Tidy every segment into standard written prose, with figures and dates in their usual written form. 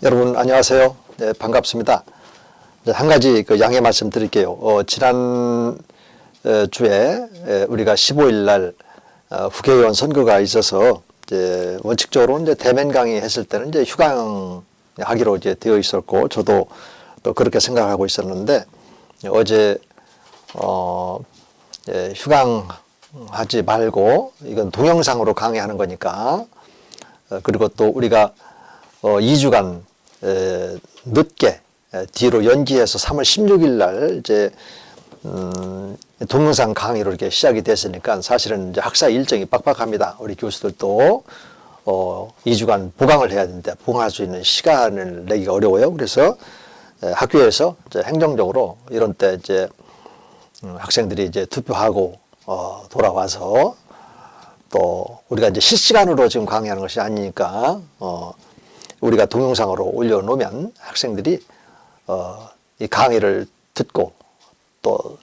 여러분 안녕하세요. 네, 반갑습니다. 한 가지 양해 말씀 드릴게요. 지난 주에 우리가 15일 날 국회의원 선거가 있어서 이제 원칙적으로 이제 대면 강의했을 때는 이제 휴강하기로 이제 되어 있었고 저도 또 그렇게 생각하고 있었는데 어제 휴강하지 말고 이건 동영상으로 강의하는 거니까 그리고 또 우리가 2주간 늦게 뒤로 연기해서 3월 16일 날 이제 동영상 강의로 이렇게 시작이 됐으니까 사실은 이제 학사 일정이 빡빡합니다. 우리 교수들도 2주간 보강을 해야 되는데 보강할 수 있는 시간을 내기가 어려워요. 그래서 학교에서 이제 행정적으로 이런 때 이제 학생들이 이제 투표하고 돌아와서 또 우리가 이제 실시간으로 지금 강의하는 것이 아니니까 우리가 동영상으로 올려놓으면 학생들이 이 강의를 듣고 또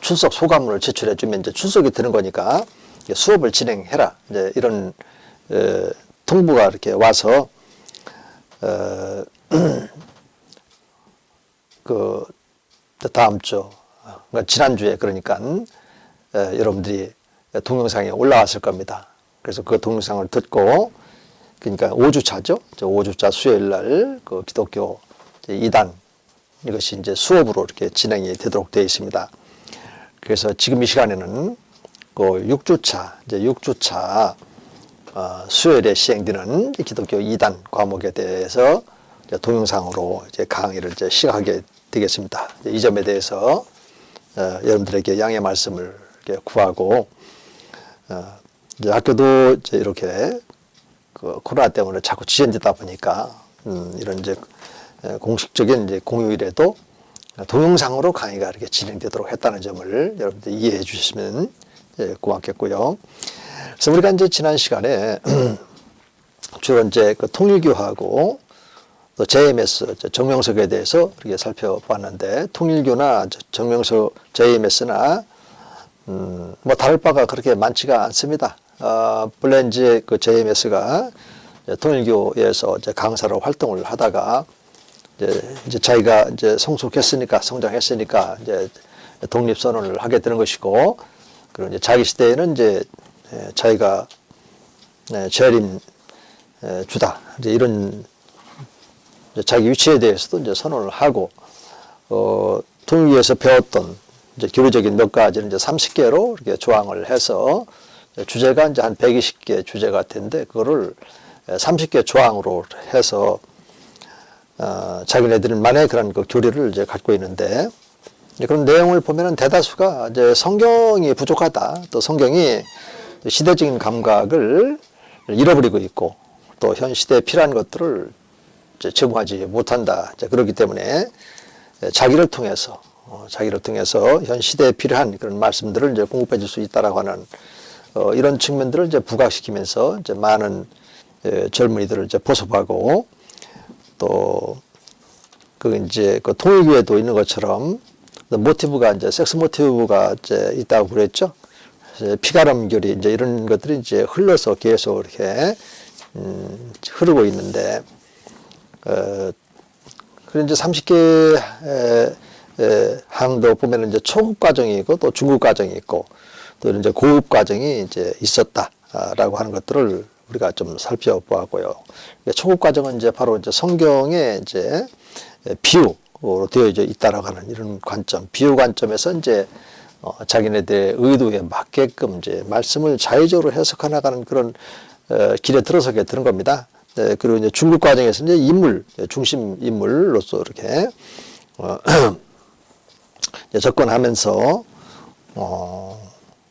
출석 소감문을 제출해 주면 이제 출석이 되는 거니까 수업을 진행해라 이제 이런 통보가 이렇게 와서 그 다음 주 그러니까 지난주에 그러니까 여러분들이 동영상에 올라왔을 겁니다. 그래서 그 동영상을 듣고 그러니까 5주차죠. 5주차 수요일 날 그 기독교 2단 이것이 이제 수업으로 이렇게 진행이 되도록 되어 있습니다. 그래서 지금 이 시간에는 그 6주차 이제 6주차 수요일에 시행되는 기독교 2단 과목에 대해서 이제 동영상으로 이제 강의를 이제 시작하게 되겠습니다. 이 점에 대해서 여러분들에게 양해 말씀을 이렇게 구하고 이제 학교도 이제 이렇게 그 코로나 때문에 자꾸 지연되다 보니까 이런 이제 공식적인 이제 공휴일에도 동영상으로 강의가 이렇게 진행되도록 했다는 점을 여러분들 이해해 주시면 고맙겠고요. 그래서 우리가 이제 지난 시간에 주로 이제 그 통일교하고 또 JMS 정명석에 대해서 이렇게 살펴봤는데 통일교나 정명석 JMS나 뭐 다를 바가 그렇게 많지가 않습니다. 본래 이제 그 JMS가 통일교에서 이제 강사로 활동을 하다가 이제 자기가 이제 성숙했으니까 성장했으니까 이제 독립선언을 하게 되는 것이고 그리고 이제 자기 시대에는 이제 자기가 재림 주다 이제 이런 이제 자기 위치에 대해서도 이제 선언을 하고 통일교에서 배웠던 이제 교리적인 몇 가지는 이제 30개로 이렇게 조항을 해서 주제가 이제 한 120개 주제가 텐데 그거를 30개 조항으로 해서 자기네들은 만의 그런 그 교리를 이제 갖고 있는데 그런 내용을 보면은 대다수가 이제 성경이 부족하다. 또 성경이 시대적인 감각을 잃어버리고 있고 또 현 시대에 필요한 것들을 이제 제공하지 못한다. 이제 그렇기 때문에 자기를 통해서 현 시대에 필요한 그런 말씀들을 이제 공급해 줄 수 있다라고 하는 이런 측면들을 이제 부각시키면서 이제 많은 젊은이들을 이제 보섭하고 또 그 이제 그 통일교에도 있는 것처럼 모티브가 이제 섹스 모티브가 이제 있다고 그랬죠. 피가름 교리 이제 이런 것들이 이제 흘러서 계속 이렇게 흐르고 있는데 그런 이제 30개 항도 보면은 이제 초급 과정이 있고 또 중급 과정이 있고 또 이제 고급 과정이 이제 있었다라고 하는 것들을 우리가 좀 살펴보았고요. 초급 과정은 이제 바로 이제 성경에 이제 비유로 되어져 있다라고 하는 이런 관점, 비유 관점에서 이제 자기네들의 의도에 맞게끔 이제 말씀을 자의적으로 해석해 나가는 그런 길에 들어서게 되는 겁니다. 그리고 이제 중급 과정에서 이제 인물, 중심 인물로서 이렇게 접근하면서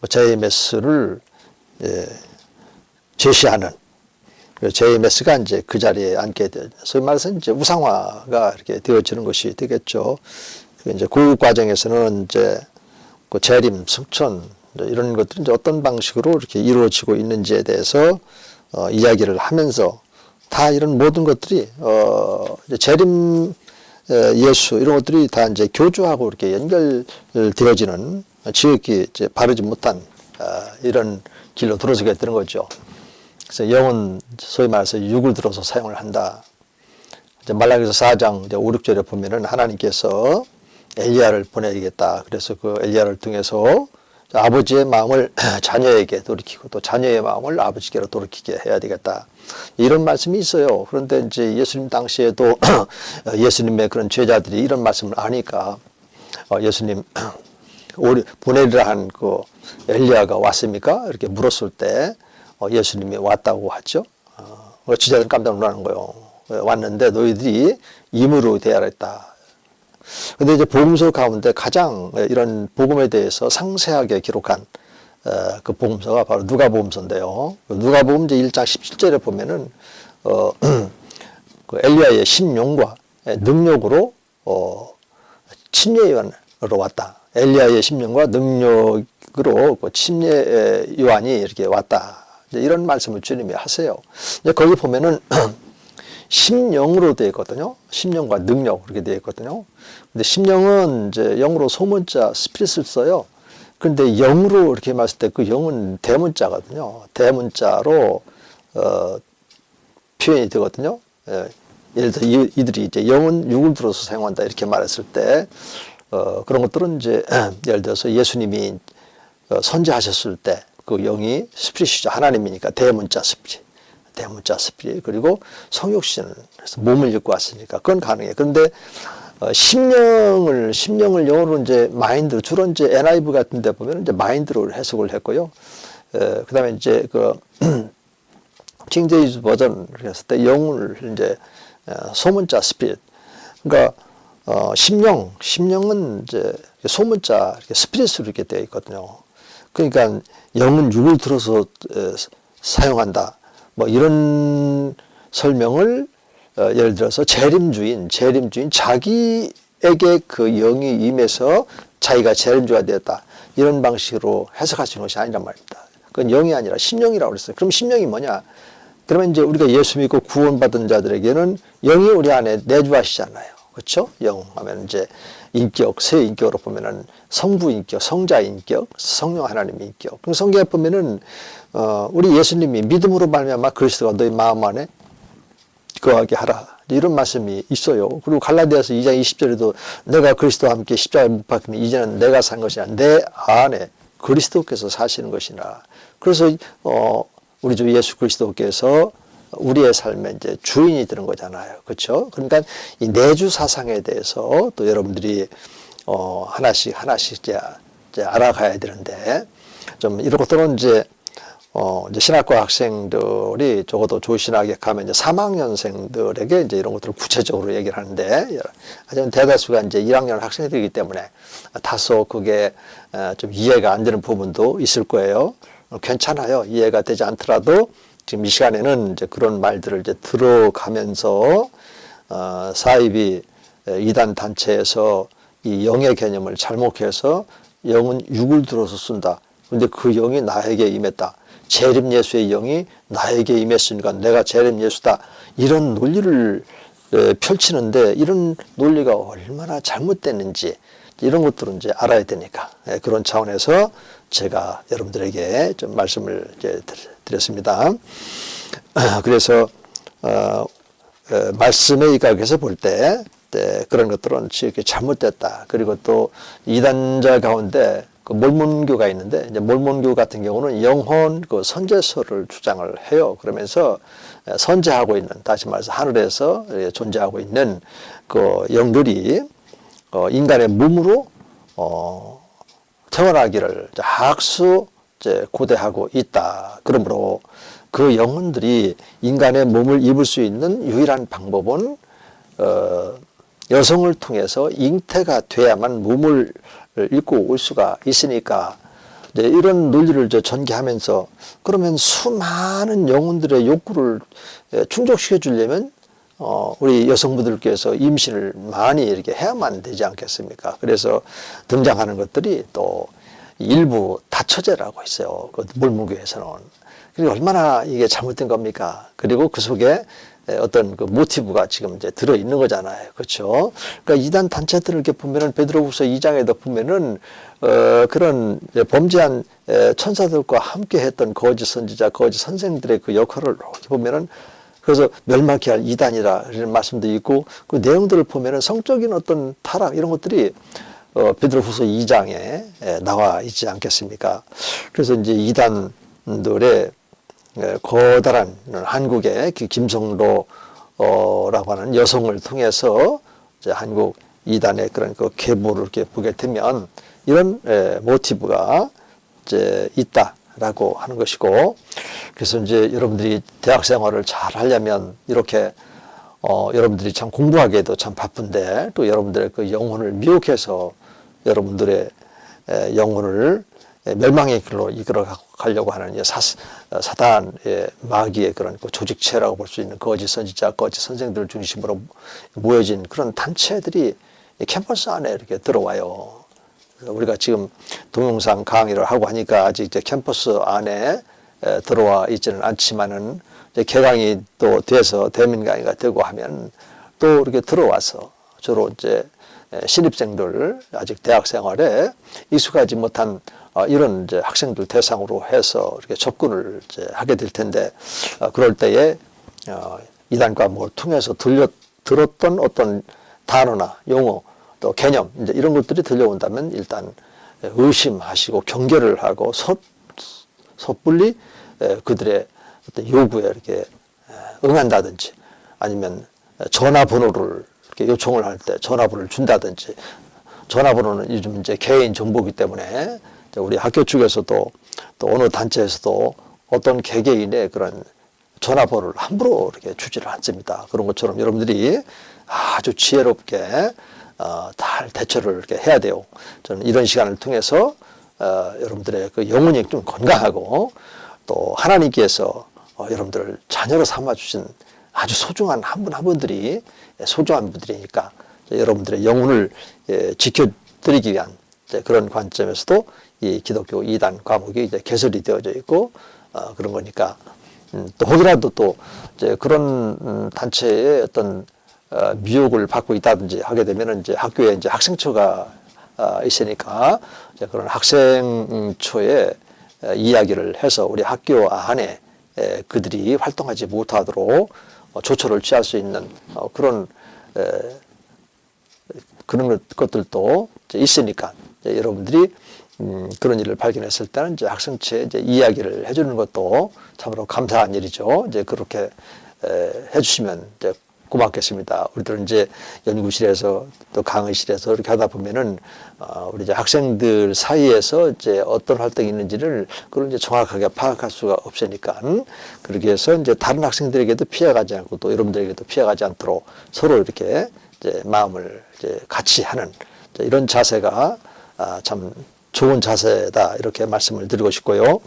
JMS를 제시하는 JMS가 이제 그 자리에 앉게 되 소위 말해서 이제 우상화가 이렇게 되어지는 것이 되겠죠. 이제 고급 과정에서는 이제 그 재림, 승천 이런 것들이 이제 어떤 방식으로 이렇게 이루어지고 있는지에 대해서 이야기를 하면서 다 이런 모든 것들이 이제 재림 예수 이런 것들이 다 이제 교주하고 이렇게 연결되어지는 지극히 이제 바르지 못한 이런 길로 들어서게 되는 거죠. 그래서 영은 소위 말해서 육을 들어서 사용을 한다. 이제 말라기서 4장 이제 5, 6절에 보면은 하나님께서 엘리야를 보내야겠다. 그래서 그 엘리야를 통해서 아버지의 마음을 자녀에게 돌이키고 또 자녀의 마음을 아버지께로 돌이키게 해야 되겠다. 이런 말씀이 있어요. 그런데 이제 예수님 당시에도 예수님의 그런 제자들이 이런 말씀을 아니까 예수님 보내리라 한 그 엘리야가 왔습니까? 이렇게 물었을 때 예수님이 왔다고 하죠. 제자들은 깜짝 놀라는 거예요. 왔는데 너희들이 임으로 대하라 했다. 근데 이제 복음서 가운데 가장 이런 복음에 대해서 상세하게 기록한 그 복음서가 바로 누가복음서인데요. 누가복음 이제 1장 17절에 보면은 그 엘리야의 심령과 능력으로 침례 요한으로 왔다. 엘리야의 심령과 능력으로 그 침례 요한이 이렇게 왔다. 이런 말씀을 주님이 하세요. 거기 보면은 심령으로 되어 있거든요. 심령과 능력 그렇게 되어 있거든요. 근데 심령은 이제 영어로 소문자 스피릿을 써요. 그런데 영으로 이렇게 말했을 때 그 영은 대문자거든요. 대문자로 표현이 되거든요. 예를 들어 이들이 이제 영은 육을 들어서 사용한다 이렇게 말했을 때 그런 것들은 이제 예를 들어서 예수님이 선지하셨을 때 그 영이 스피릿이죠. 하나님이니까 대문자 스피릿. 대문자 스피릿 그리고 성육신을 해서 몸을 입고 왔으니까 그건 가능해요. 그런데 심령을 영어로 이제 마인드 주로 이제 NIV 같은 데 보면 이제 마인드로 해석을 했고요. 그다음에 이제 그 킹 제임스 버전을 했을 때 영을 이제 소문자 스피릿. 그러니까 심령은 이제 소문자 스피릿으로 이렇게 되어 있거든요. 그러니까 영은 육을 들어서 사용한다. 뭐 이런 설명을 예를 들어서 재림주인 자기에게 그 영이 임해서 자기가 재림주가 되었다. 이런 방식으로 해석할 수 있는 것이 아니란 말입니다. 그건 영이 아니라 심령이라고 그랬어요. 그럼 심령이 뭐냐? 그러면 이제 우리가 예수 믿고 구원받은 자들에게는 영이 우리 안에 내주하시잖아요. 그렇죠? 영 하면 이제 인격, 세 인격으로 보면은 성부 인격, 성자 인격, 성령 하나님 인격. 그럼 성경에 보면은 우리 예수님이 믿음으로 말미암아 그리스도가 너희 마음 안에 거하게 하라. 이런 말씀이 있어요. 그리고 갈라디아서 2장 20절에도 내가 그리스도와 함께 십자가에 못 박히면 이제는 내가 산 것이 아니라 내 안에 그리스도께서 사시는 것이나. 그래서 우리 주 예수 그리스도께서 우리의 삶의 이제 주인이 되는 거잖아요. 그렇죠? 그러니까 이 내주 사상에 대해서 또 여러분들이 하나씩 이제 알아가야 되는데 좀 이런 것들은 이제 신학과 학생들이 적어도 조신하게 가면 이제 3학년생들에게 이제 이런 것들을 구체적으로 얘기를 하는데, 하지만 대다수가 이제 1학년 학생들이기 때문에 다소 그게 좀 이해가 안 되는 부분도 있을 거예요. 괜찮아요. 이해가 되지 않더라도 지금 이 시간에는 이제 그런 말들을 이제 들어가면서, 사이비 이단 단체에서 이 영의 개념을 잘못해서 영은 육을 들어서 쓴다. 근데 그 영이 나에게 임했다. 재림 예수의 영이 나에게 임했으니까 내가 재림 예수다. 이런 논리를 펼치는데 이런 논리가 얼마나 잘못됐는지 이런 것들은 이제 알아야 되니까 그런 차원에서 제가 여러분들에게 좀 말씀을 이제 드렸습니다. 그래서 말씀의 이각에서 볼 때 그런 것들은 이렇게 잘못됐다. 그리고 또 이단자 가운데 그 몰몬교가 있는데 이제 몰몬교 같은 경우는 영혼 그 선제설을 주장을 해요. 그러면서 선제하고 있는 다시 말해서 하늘에서 존재하고 있는 그 영들이 인간의 몸으로 태어나기를 학수 이제 고대하고 있다. 그러므로 그 영혼들이 인간의 몸을 입을 수 있는 유일한 방법은 여성을 통해서 잉태가 돼야만 몸을 입고 올 수가 있으니까 이제 이런 논리를 전개하면서 그러면 수많은 영혼들의 욕구를 충족시켜 주려면 우리 여성분들께서 임신을 많이 이렇게 해야만 되지 않겠습니까? 그래서 등장하는 것들이 또 일부 다처제라고 있어요. 그 몰몬교에서는. 그리고 얼마나 이게 잘못된 겁니까? 그리고 그 속에 어떤 그 모티브가 지금 이제 들어 있는 거잖아요. 그렇죠? 그러니까 이단 단체들을 이렇게 보면은 베드로후서 2장에도 보면은 그런 범죄한 천사들과 함께 했던 거짓 선지자, 거짓 선생들의 그 역할을 이렇게 보면은 그래서 멸망케 할 이단이라 이런 말씀도 있고 그 내용들을 보면은 성적인 어떤 타락 이런 것들이 베드로후서 2장에 나와 있지 않겠습니까? 그래서 이제 이단들의 거다란 한국의 김성로라고 하는 여성을 통해서 이제 한국 이단의 그런 그 계보를 이렇게 보게 되면 이런 모티브가 이제 있다라고 하는 것이고, 그래서 이제 여러분들이 대학 생활을 잘 하려면 이렇게 여러분들이 참 공부하기에도 참 바쁜데 또 여러분들의 그 영혼을 미혹해서 여러분들의 영혼을 멸망의 길로 이끌어 가려고 하는 사단의 마귀의 그런 그 조직체라고 볼 수 있는 거짓 선지자, 거짓 선생들을 중심으로 모여진 그런 단체들이 캠퍼스 안에 이렇게 들어와요. 우리가 지금 동영상 강의를 하고 하니까 아직 이제 캠퍼스 안에 들어와 있지는 않지만은 이제 개강이 또 돼서 대면 강의가 되고 하면 또 이렇게 들어와서 주로 이제 신입생들 아직 대학 생활에 익숙하지 못한 이런 이제 학생들 대상으로 해서 이렇게 접근을 이제 하게 될 텐데 그럴 때에 이단 과목을 통해서 들었던 어떤 단어나 용어 또 개념 이제 이런 것들이 들려온다면 일단 의심하시고 경계를 하고 섣불리 그들의 어떤 요구에 이렇게 응한다든지 아니면 전화번호를 이렇게 요청을 할 때 전화번호를 준다든지, 전화번호는 요즘 이제 개인 정보이기 때문에 우리 학교 측에서도 또 어느 단체에서도 어떤 개개인의 그런 전화번호를 함부로 이렇게 주지를 않습니다. 그런 것처럼 여러분들이 아주 지혜롭게 잘 대처를 이렇게 해야 돼요. 저는 이런 시간을 통해서 여러분들의 그 영혼이 좀 건강하고 또 하나님께서 여러분들을 자녀로 삼아주신 아주 소중한 한 분 한 분들이 소중한 분들이니까 여러분들의 영혼을 지켜드리기 위한 그런 관점에서도 이 기독교 2단 과목이 이제 개설이 되어져 있고 그런 거니까 또 혹이라도 또 이제 그런 단체의 어떤 미혹을 받고 있다든지 하게 되면은 이제 학교에 이제 학생처가 있으니까 이제 그런 학생처에 이야기를 해서 우리 학교 안에 그들이 활동하지 못하도록 조처를 취할 수 있는 그런 것들도 있으니까 여러분들이 그런 일을 발견했을 때는 이제 학생체에 이제 이야기를 해주는 것도 참으로 감사한 일이죠. 이제 그렇게 해주시면 이제 고맙겠습니다. 우리들은 이제 연구실에서 또 강의실에서 이렇게 하다 보면은 우리 이제 학생들 사이에서 이제 어떤 활동이 있는지를 그걸 이제 정확하게 파악할 수가 없으니까 그렇게 해서 이제 다른 학생들에게도 피해가지 않고 또 여러분들에게도 피해가지 않도록 서로 이렇게 이제 마음을 이제 같이 하는 이런 자세가 참 좋은 자세다 이렇게 말씀을 드리고 싶고요.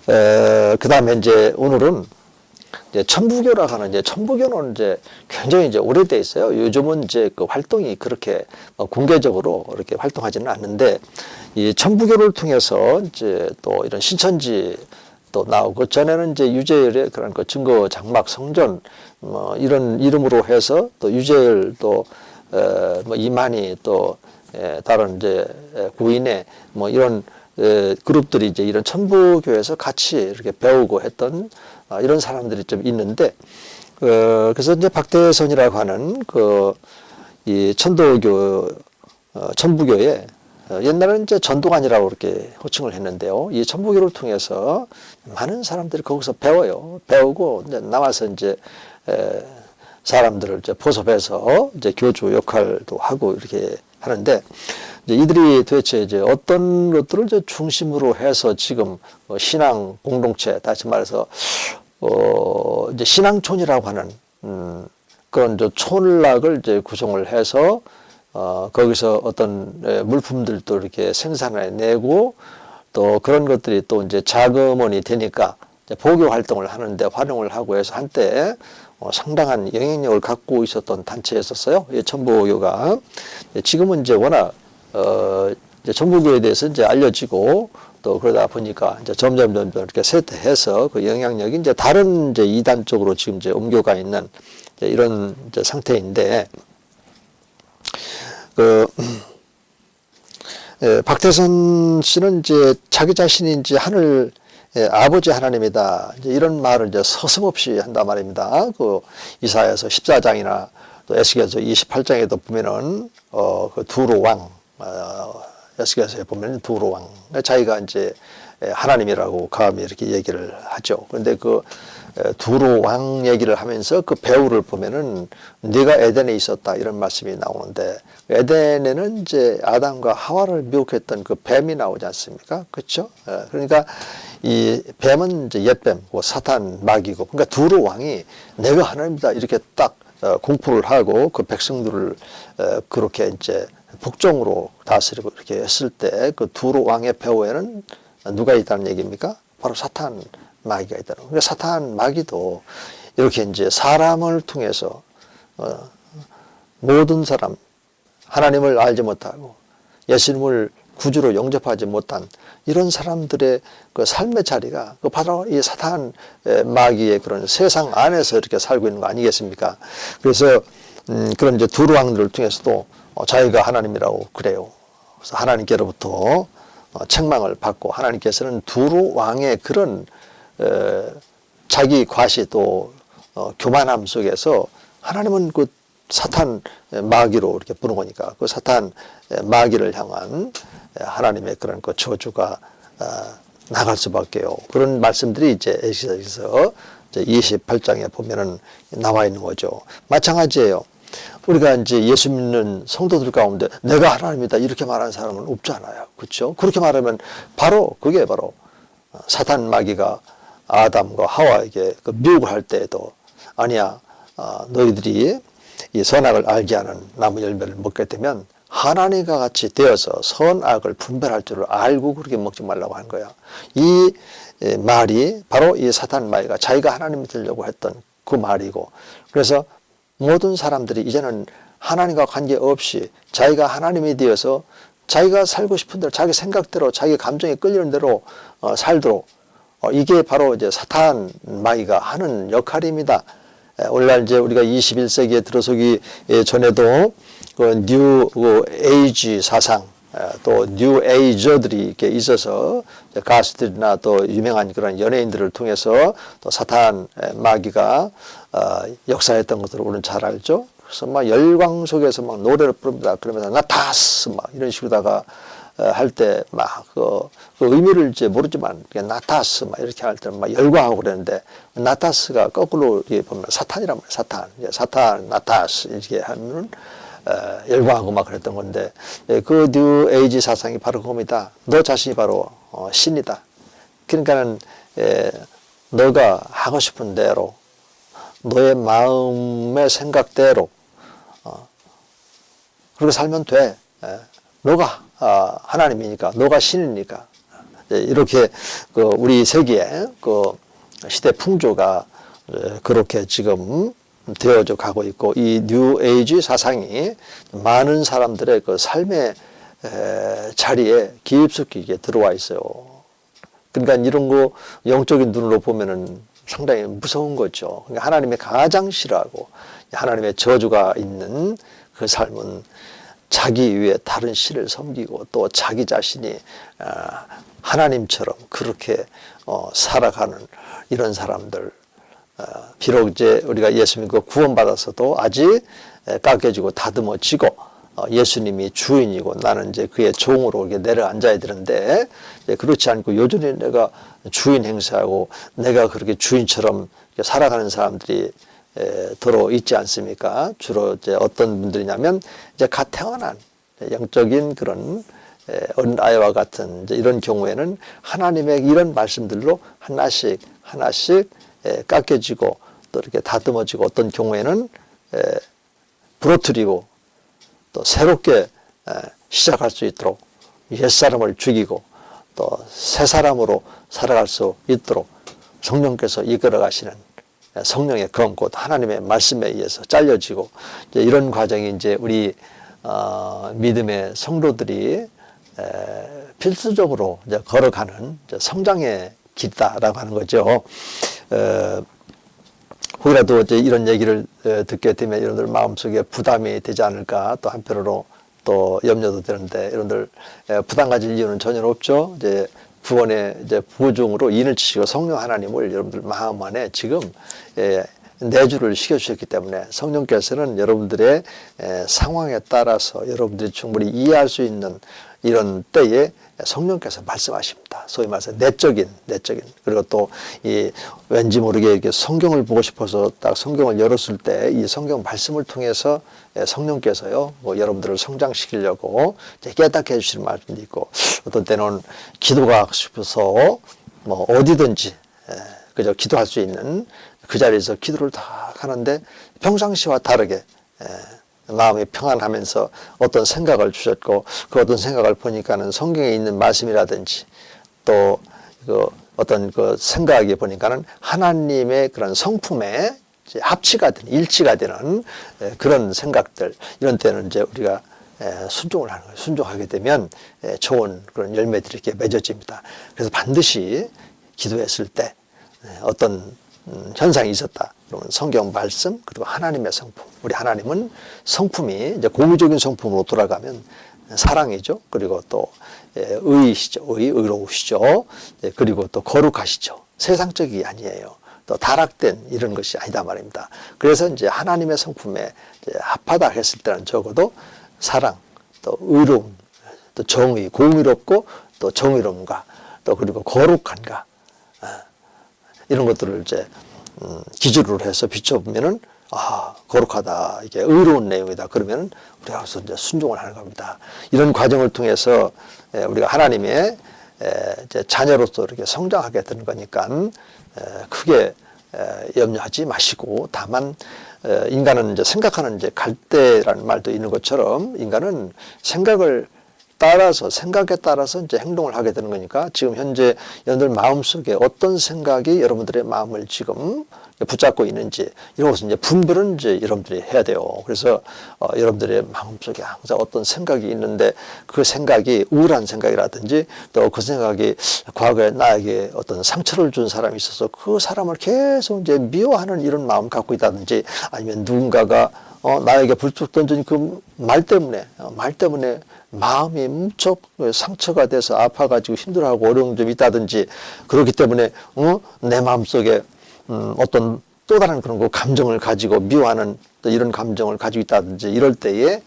그 다음에 이제 오늘은 이제 천부교라고 하는 이제 천부교는 이제 굉장히 이제 오래돼 있어요. 요즘은 이제 그 활동이 그렇게 공개적으로 이렇게 활동하지는 않는데 이 천부교를 통해서 이제 또 이런 신천지 또 나오고 전에는 이제 유재열의 그런 그 증거 장막 성전 뭐 이런 이름으로 해서 또 유재열 또 뭐 이만희 또 다른 이제 구인의 뭐 이런 그룹들이 이제 이런 천부교에서 같이 이렇게 배우고 했던 이런 사람들이 좀 있는데 그래서 이제 박대선이라고 하는 이 천도교 천부교에 옛날에는 이제 전도관이라고 이렇게 호칭을 했는데요. 이 천부교를 통해서 많은 사람들이 거기서 배워요. 배우고 이제 나와서 이제 사람들을 이제 포섭해서 이제 교주 역할도 하고 이렇게 하는데 이제 이들이 도대체 이제 어떤 것들을 이제 중심으로 해서 지금 신앙 공동체 다시 말해서 이제 신앙촌이라고 하는 그런 저 촌락을 이제 구성을 해서 거기서 어떤 물품들도 이렇게 생산해 내고 또 그런 것들이 또 이제 자금원이 되니까 이제 보교 활동을 하는데 활용을 하고 해서 한때 상당한 영향력을 갖고 있었던 단체였었어요. 이 천부교가 지금은 이제 워낙 이제 천부교에 대해서 이제 알려지고 또 그러다 보니까 이제 점점 이렇게 쇠퇴해서 그 영향력이 이제 다른 이제 이단 쪽으로 지금 이제 옮겨가 있는 이제 이런 이제 상태인데 박태선 씨는 이제 자기 자신이 이제 하늘 아버지 하나님이다. 이제 이런 말을 이제 서슴없이 한단 말입니다. 그 이사야서 14장이나 또 에스겔서 28장에도 보면은 그 두로 왕, 에스겔서에 보면 두로 왕, 자기가 이제 하나님이라고 감히 이렇게 얘기를 하죠. 그런데 그 두로 왕 얘기를 하면서 그 배후를 보면은 네가 에덴에 있었다 이런 말씀이 나오는데, 에덴에는 이제 아담과 하와를 미혹했던 그 뱀이 나오지 않습니까? 그렇죠? 그러니까 이 뱀은 이제 옛뱀, 사탄 마귀고, 그러니까 두로 왕이 내가 하나님이다 이렇게 딱 공포를 하고 그 백성들을 그렇게 이제 복종으로 다스리고 이렇게 했을 때 그 두로 왕의 배후에는 누가 있다는 얘기입니까? 바로 사탄 마귀가 있다는 거예요. 그러니까 사탄 마귀도 이렇게 이제 사람을 통해서 모든 사람, 하나님을 알지 못하고 예수님을 구주로 영접하지 못한 이런 사람들의 그 삶의 자리가 그 바로 이 사탄 마귀의 그런 세상 안에서 이렇게 살고 있는 거 아니겠습니까? 그래서 그런 이제 두루 왕들을 통해서도 자기가 하나님이라고 그래요. 그래서 하나님께로부터 책망을 받고, 하나님께서는 두루 왕의 그런 자기 과시 또 교만함 속에서 하나님은 그 사탄 마귀로 이렇게 부른 거니까 그 사탄 마귀를 향한 하나님의 그런 그 저주가 나갈 수밖에요. 그런 말씀들이 이제 에스겔서 28장에 보면은 나와 있는 거죠. 마찬가지예요. 우리가 이제 예수 믿는 성도들 가운데 내가 하나님이다 이렇게 말하는 사람은 없잖아요. 그렇죠? 그렇게 말하면 바로 그게 바로 사탄 마귀가 아담과 하와에게 그 미혹을 할 때에도 아니야, 너희들이 이 선악을 알지 않은 나무 열매를 먹게 되면 하나님과 같이 되어서 선악을 분별할 줄을 알고 그렇게 먹지 말라고 하는 거야. 이 말이 바로 이 사탄 마귀가 자기가 하나님이 되려고 했던 그 말이고, 그래서 모든 사람들이 이제는 하나님과 관계없이 자기가 하나님이 되어서 자기가 살고 싶은 대로 자기 생각대로 자기 감정에 끌리는 대로 살도록, 이게 바로 이제 사탄 마귀가 하는 역할입니다. 오늘날 이제 우리가 21세기에 들어서기 전에도 그 뉴 에이지 사상, 또 뉴 에이저들이 이렇게 있어서 가수들이나 또 유명한 그런 연예인들을 통해서 또 사탄 마귀가 역사했던 것들을 우리는 잘 알죠. 그래서 막 열광 속에서 막 노래를 부릅니다. 그러면서 나타스 막 이런 식으로다가 할 때 막 그 의미를 이제 모르지만 나타스 막 이렇게 할 때 막 열광하고 그러는데, 나타스가 거꾸로 이렇게 보면 사탄이란 말이에요. 사탄 나타스 이렇게 하면 열광하고 막 그랬던 건데, 그 뉴 에이지 사상이 바로 그겁니다. 너 자신이 바로 신이다. 그러니까는 너가 하고 싶은 대로 너의 마음의 생각대로 그렇게 살면 돼. 너가 하나님이니까, 너가 신이니까. 이렇게 그 우리 세계의 그 시대 풍조가 그렇게 지금 되어져 가고 있고, 이 뉴 에이지 사상이 많은 사람들의 그 삶의 자리에 깊숙이 들어와 있어요. 그러니까 이런 거 영적인 눈으로 보면은 상당히 무서운 거죠. 그러니까 하나님의 가장 싫어하고 하나님의 저주가 있는 그 삶은 자기 위에 다른 신을 섬기고 또 자기 자신이 하나님처럼 그렇게 살아가는 이런 사람들, 비록 이제 우리가 예수 믿고 구원받아서도 아직 깎여지고 다듬어지고 예수님이 주인이고 나는 이제 그의 종으로 이렇게 내려앉아야 되는데, 그렇지 않고 여전히 내가 주인 행세하고 내가 그렇게 주인처럼 살아가는 사람들이 들어 있지 않습니까? 주로 이제 어떤 분들이냐면 이제 갓 태어난 영적인 그런 어린아이와 같은 이제 이런 경우에는 하나님의 이런 말씀들로 하나씩 깎여지고 또 이렇게 다듬어지고, 어떤 경우에는 부러뜨리고 또 새롭게 시작할 수 있도록 옛사람을 죽이고 또 새 사람으로 살아갈 수 있도록 성령께서 이끌어 가시는 성령의 검, 곧 하나님의 말씀에 의해서 잘려지고, 이제 이런 과정이 이제 우리 믿음의 성도들이 필수적으로 이제 걸어가는 이제 성장의 길이다라고 하는 거죠. 혹이라도 이제 이런 얘기를 듣게 되면 여러분들 마음속에 부담이 되지 않을까, 또 한편으로 또 염려도 되는데, 여러분들 부담 가질 이유는 전혀 없죠. 이제 구원의 이제 부중으로 인을 치시고 성령 하나님을 여러분들 마음 안에 지금 내주를 시켜주셨기 때문에 성령께서는 여러분들의 상황에 따라서 여러분들이 충분히 이해할 수 있는 이런 때에 성령께서 말씀하십니다. 소위 말해서 내적인 그리고 또 이 왠지 모르게 이렇게 성경을 보고 싶어서 딱 성경을 열었을 때 이 성경 말씀을 통해서 성령께서요 뭐 여러분들을 성장시키려고 깨닫게 해주시는 말씀도 있고 어떤 때는 기도가 싶어서 뭐 어디든지 그저 기도할 수 있는 그 자리에서 기도를 다 하는데 평상시와 다르게 마음이 평안하면서 어떤 생각을 주셨고 그 어떤 생각을 보니까는 성경에 있는 말씀이라든지 또 그 어떤 그 생각이 보니까는 하나님의 그런 성품에 합치가 되는 일치가 되는 그런 생각들 이런 때는 이제 우리가 순종을 하는 거예요. 순종하게 되면 좋은 그런 열매들이 이렇게 맺어집니다. 그래서 반드시 기도했을 때 어떤 현상이 있었다. 그러면 성경 말씀 그리고 하나님의 성품. 우리 하나님은 성품이 이제 고유적인 성품으로 돌아가면 사랑이죠. 그리고 또 의이시죠. 의로우시죠. 그리고 또 거룩하시죠. 세상적이 아니에요. 또 타락된 이런 것이 아니다 말입니다. 그래서 이제 하나님의 성품에 합하다 했을 때는 적어도 사랑, 또 의로움, 또 정의, 공의롭고 또 정의로움과 또 그리고 거룩한가 이런 것들을 이제 기준으로 해서 비춰보면은 거룩하다 이게 의로운 내용이다 그러면은 우리가 그래서 이제 순종을 하는 겁니다. 이런 과정을 통해서 우리가 하나님의 이제 자녀로서 이렇게 성장하게 되는 거니까 크게 염려하지 마시고 다만 인간은 이제 생각하는 이제 갈대라는 말도 있는 것처럼 인간은 생각에 따라서 이제 행동을 하게 되는 거니까 지금 현재 여러분들 마음속에 어떤 생각이 여러분들의 마음을 지금 붙잡고 있는지 이런 것은 이제 분별은 이제 여러분들이 해야 돼요. 그래서 여러분들의 마음속에 항상 어떤 생각이 있는데 그 생각이 우울한 생각이라든지 또 그 생각이 과거에 나에게 어떤 상처를 준 사람이 있어서 그 사람을 계속 이제 미워하는 이런 마음 갖고 있다든지 아니면 누군가가 나에게 불쑥 던진 그 말 때문에 마음이 무척 상처가 돼서 아파가지고 힘들어하고 어려운 점이 있다든지 그렇기 때문에 내 마음속에 어떤 또 다른 그런 거 감정을 가지고 미워하는 또 이런 감정을 가지고 있다든지 이럴 때에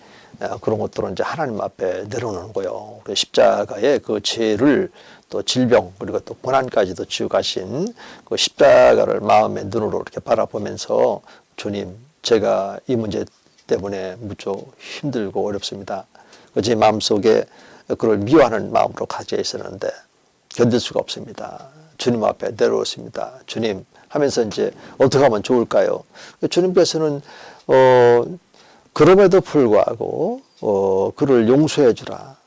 그런 것들은 이제 하나님 앞에 내려놓는 거예요. 십자가의 그 죄를 또 질병 그리고 또 고난까지도 지고 가신 그 십자가를 마음의 눈으로 이렇게 바라보면서 주님 제가 이 문제 때문에 무척 힘들고 어렵습니다. 제 마음속에 그걸 미워하는 마음으로 가지고 있었는데 견딜 수가 없습니다. 주님 앞에 내려오십니다. 주님 하면서 이제 어떻게 하면 좋을까요? 주님께서는 그럼에도 불구하고 그를 용서해 주라.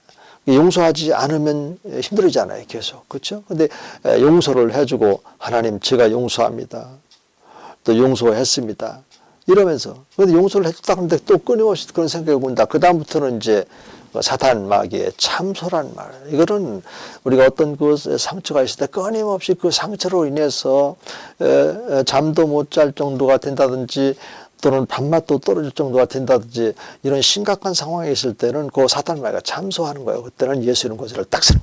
용서하지 않으면 힘들잖아요. 계속. 그렇죠? 근데 용서를 해주고 하나님 제가 용서합니다. 또 용서했습니다. 이러면서 근데 용서를 해줬다 그런데 또 끊임없이 그런 생각이 온다. 그 다음부터는 이제 사탄 마귀의 참소란 말. 이거는 우리가 어떤 그 상처가 있을 때 끊임없이 그 상처로 인해서 잠도 못 잘 정도가 된다든지 또는 밥맛도 떨어질 정도가 된다든지 이런 심각한 상황에 있을 때는 그 사탄 마귀가 참소하는 거예요. 그때는 예수님 고지를 딱 세워.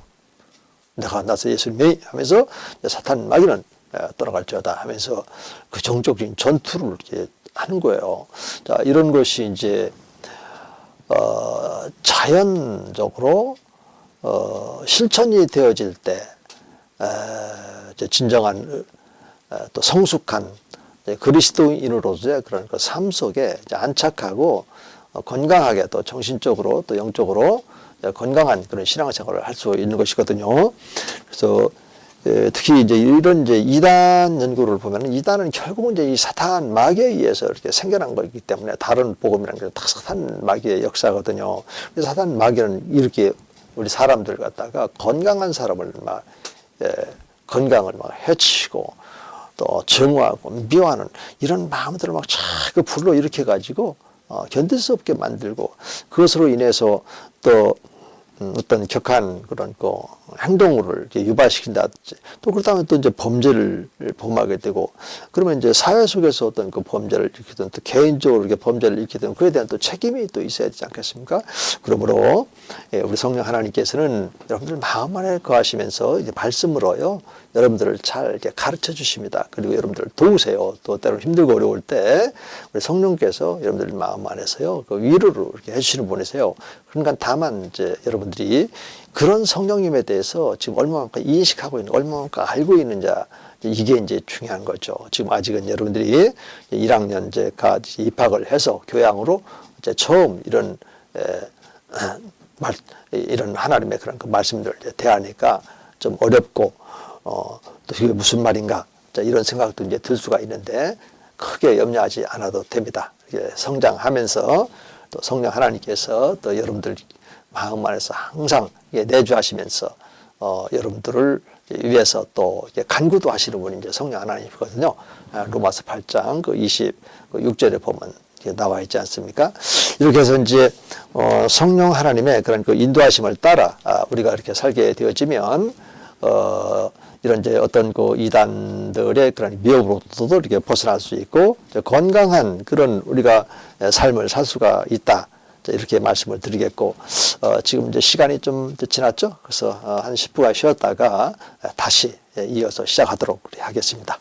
내가 나서 예수님이 하면서 사탄 마귀는 떠나갈지어다 하면서 그 정적인 전투를 이렇게 하는 거예요. 자, 이런 것이 이제 자연적으로 실천이 되어질 때 이제 진정한 또 성숙한 그리스도인으로서의 그런 그 삶 속에 이제 안착하고 건강하게 또 정신적으로 또 영적으로 건강한 그런 신앙생활을 할 수 있는 것이거든요. 그래서 특히 이제 이런 이제 이단 연구를 보면은 이단은 결국은 이제 이 사탄 마귀에 의해서 이렇게 생겨난 거기 때문에 다른 복음이라는 게 다 사탄 마귀의 역사거든요. 그래서 사탄 마귀는 이렇게 우리 사람들 갖다가 건강한 사람을 막 건강을 막 해치고 또 정오하고 미워하는 이런 마음들을 막 자꾸 불러 일으켜 가지고 견딜 수 없게 만들고 그것으로 인해서 또 어떤 격한 그런 그 행동을 유발시킨다든지 또 그렇다면 또 이제 범죄를 범하게 되고 그러면 이제 사회 속에서 어떤 그 범죄를 일으키든 또 개인적으로 이렇게 범죄를 일으키든 그에 대한 또 책임이 또 있어야 되지 않겠습니까? 그러므로 우리 성령 하나님께서는 여러분들 마음 안에 거하시면서 이제 말씀으로요 여러분들을 잘 이렇게 가르쳐 주십니다. 그리고 여러분들을 도우세요. 또 때로 힘들고 어려울 때 우리 성령께서 여러분들 마음 안에서요 그 위로를 이렇게 해주시는 분이세요. 그러니까 다만 이제 여러분들이 그런 성령님에 대해서 지금 얼마만큼 인식하고 있는, 얼마만큼 알고 있느냐, 이게 이제 중요한 거죠. 지금 아직은 여러분들이 1학년 이제 입학을 해서 교양으로 이제 처음 이런 이런 하나님의 그런 그 말씀들을 대하니까 좀 어렵고 또 이게 무슨 말인가 이런 생각도 이제 들 수가 있는데 크게 염려하지 않아도 됩니다. 성장하면서 또 성령 하나님께서 또 여러분들 마음 안에서 항상 내주하시면서 여러분들을 위해서 또 간구도 하시는 분이 이제 성령 하나님이거든요. 로마서 8장 그 26절에 보면 나와 있지 않습니까? 이렇게 해서 이제 성령 하나님의 그런 그 인도하심을 따라 우리가 이렇게 살게 되어지면 이런 이제 어떤 그 이단들의 그런 미혹으로부터도 이렇게 벗어날 수 있고 건강한 그런 우리가 삶을 살 수가 있다. 이렇게 말씀을 드리겠고 지금 이제 시간이 좀 지났죠. 그래서 한 10분간 쉬었다가 다시 이어서 시작하도록 하겠습니다.